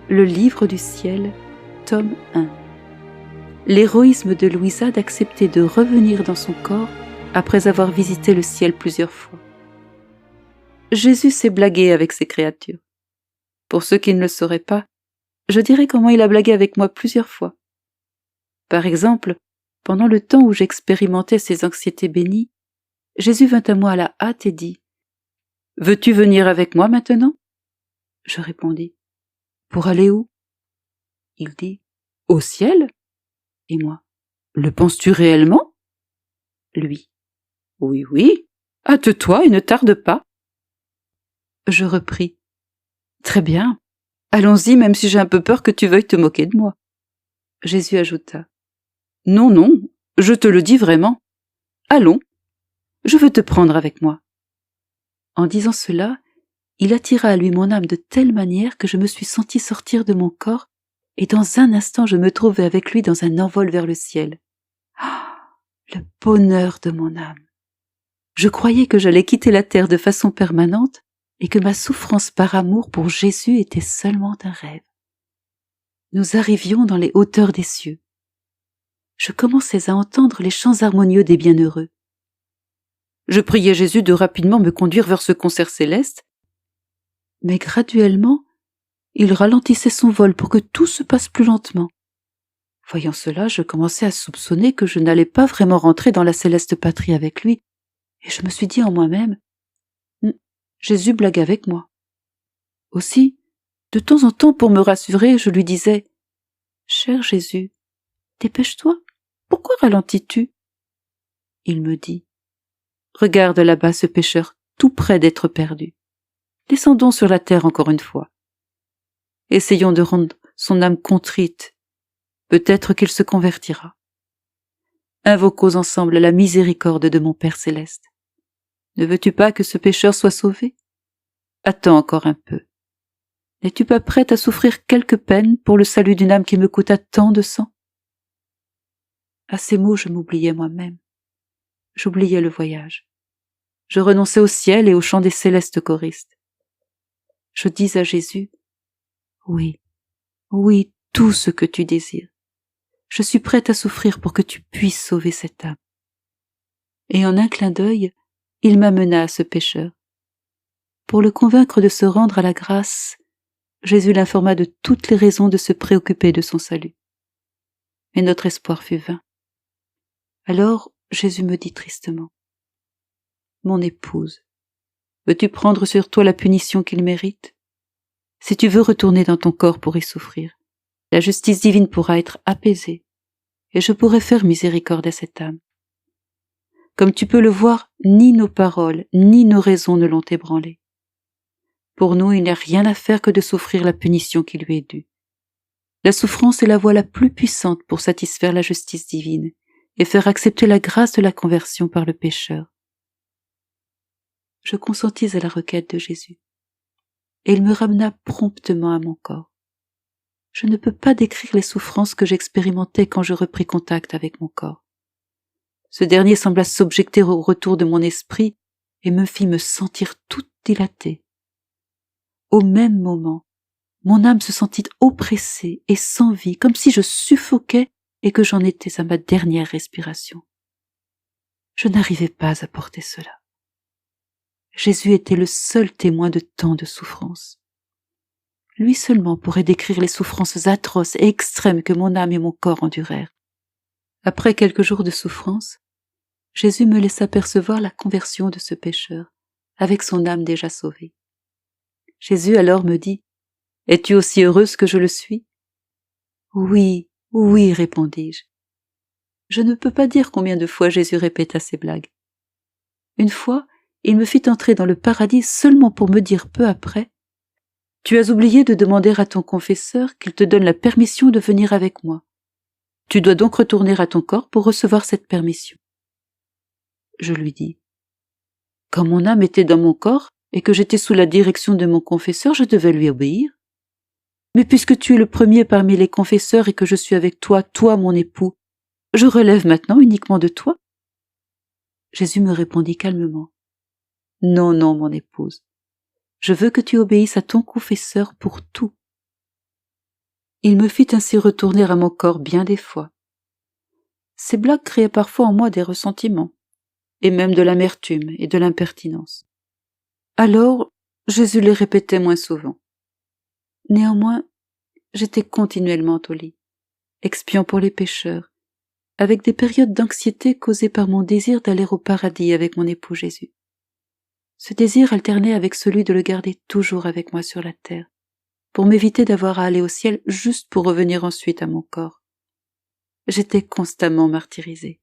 Le livre du ciel, tome 1. L'héroïsme de Louisa d'accepter de revenir dans son corps après avoir visité le ciel plusieurs fois. Jésus s'est blagué avec ses créatures. Pour ceux qui ne le sauraient pas, je dirais comment il a blagué avec moi plusieurs fois. Par exemple, pendant le temps où j'expérimentais ces anxiétés bénies, Jésus vint à moi à la hâte et dit « Veux-tu venir avec moi maintenant ?» Je répondis « Pour aller où ?» Il dit « Au ciel ?» Et moi « Le penses-tu réellement ?» Lui « Oui, oui, hâte-toi et ne tarde pas. » Je repris « Très bien, allons-y même si j'ai un peu peur que tu veuilles te moquer de moi. » Jésus ajouta « Non, non, je te le dis vraiment. Allons, je veux te prendre avec moi. » En disant cela, il attira à lui mon âme de telle manière que je me suis sentie sortir de mon corps et dans un instant je me trouvai avec lui dans un envol vers le ciel. Ah, le bonheur de mon âme! Je croyais que j'allais quitter la terre de façon permanente et que ma souffrance par amour pour Jésus était seulement un rêve. Nous arrivions dans les hauteurs des cieux. Je commençais à entendre les chants harmonieux des bienheureux. Je priais Jésus de rapidement me conduire vers ce concert céleste, mais graduellement, il ralentissait son vol pour que tout se passe plus lentement. Voyant cela, je commençais à soupçonner que je n'allais pas vraiment rentrer dans la céleste patrie avec lui, et je me suis dit en moi-même, Jésus blague avec moi. Aussi, de temps en temps, pour me rassurer, je lui disais, Cher Jésus, dépêche-toi, pourquoi ralentis-tu? Il me dit, Regarde là-bas ce pécheur tout près d'être perdu. Descendons sur la terre encore une fois. Essayons de rendre son âme contrite. Peut-être qu'il se convertira. Invoquons ensemble la miséricorde de mon Père céleste. Ne veux-tu pas que ce pécheur soit sauvé? Attends encore un peu. N'es-tu pas prête à souffrir quelque peine pour le salut d'une âme qui me coûta tant de sang? À ces mots, je m'oubliais moi-même. J'oubliais le voyage. Je renonçais au ciel et au chant des célestes choristes. Je dis à Jésus, oui, oui, tout ce que tu désires. Je suis prête à souffrir pour que tu puisses sauver cette âme. Et en un clin d'œil, il m'amena à ce pécheur. Pour le convaincre de se rendre à la grâce, Jésus l'informa de toutes les raisons de se préoccuper de son salut. Mais notre espoir fut vain. Alors Jésus me dit tristement, « Mon épouse, veux-tu prendre sur toi la punition qu'il mérite? Si tu veux retourner dans ton corps pour y souffrir, la justice divine pourra être apaisée, et je pourrai faire miséricorde à cette âme. Comme tu peux le voir, ni nos paroles, ni nos raisons ne l'ont ébranlé. Pour nous, il n'y a rien à faire que de souffrir la punition qui lui est due. La souffrance est la voie la plus puissante pour satisfaire la justice divine et faire accepter la grâce de la conversion par le pécheur. » Je consentis à la requête de Jésus, et il me ramena promptement à mon corps. Je ne peux pas décrire les souffrances que j'expérimentais quand je repris contact avec mon corps. Ce dernier sembla s'objecter au retour de mon esprit et me fit me sentir toute dilatée. Au même moment, mon âme se sentit oppressée et sans vie, comme si je suffoquais et que j'en étais à ma dernière respiration. Je n'arrivais pas à porter cela. Jésus était le seul témoin de tant de souffrances. Lui seulement pourrait décrire les souffrances atroces et extrêmes que mon âme et mon corps endurèrent. Après quelques jours de souffrance, Jésus me laissa percevoir la conversion de ce pécheur, avec son âme déjà sauvée. Jésus alors me dit, « Es-tu aussi heureuse que je le suis ?» « Oui, oui, répondis-je. Je ne peux pas dire combien de fois Jésus répéta ces blagues. Une fois, il me fit entrer dans le paradis seulement pour me dire peu après, « Tu as oublié de demander à ton confesseur qu'il te donne la permission de venir avec moi. Tu dois donc retourner à ton corps pour recevoir cette permission. » Je lui dis, « Quand mon âme était dans mon corps et que j'étais sous la direction de mon confesseur, je devais lui obéir. Mais puisque tu es le premier parmi les confesseurs et que je suis avec toi, toi mon époux, je relève maintenant uniquement de toi. » Jésus me répondit calmement, « Non, non, mon épouse, je veux que tu obéisses à ton confesseur pour tout. Il me fit ainsi retourner à mon corps bien des fois. Ces blagues créaient parfois en moi des ressentiments, et même de l'amertume et de l'impertinence. Alors, Jésus les répétait moins souvent. Néanmoins, j'étais continuellement au lit, expiant pour les pécheurs, avec des périodes d'anxiété causées par mon désir d'aller au paradis avec mon époux Jésus. Ce désir alternait avec celui de le garder toujours avec moi sur la terre, pour m'éviter d'avoir à aller au ciel juste pour revenir ensuite à mon corps. J'étais constamment martyrisée.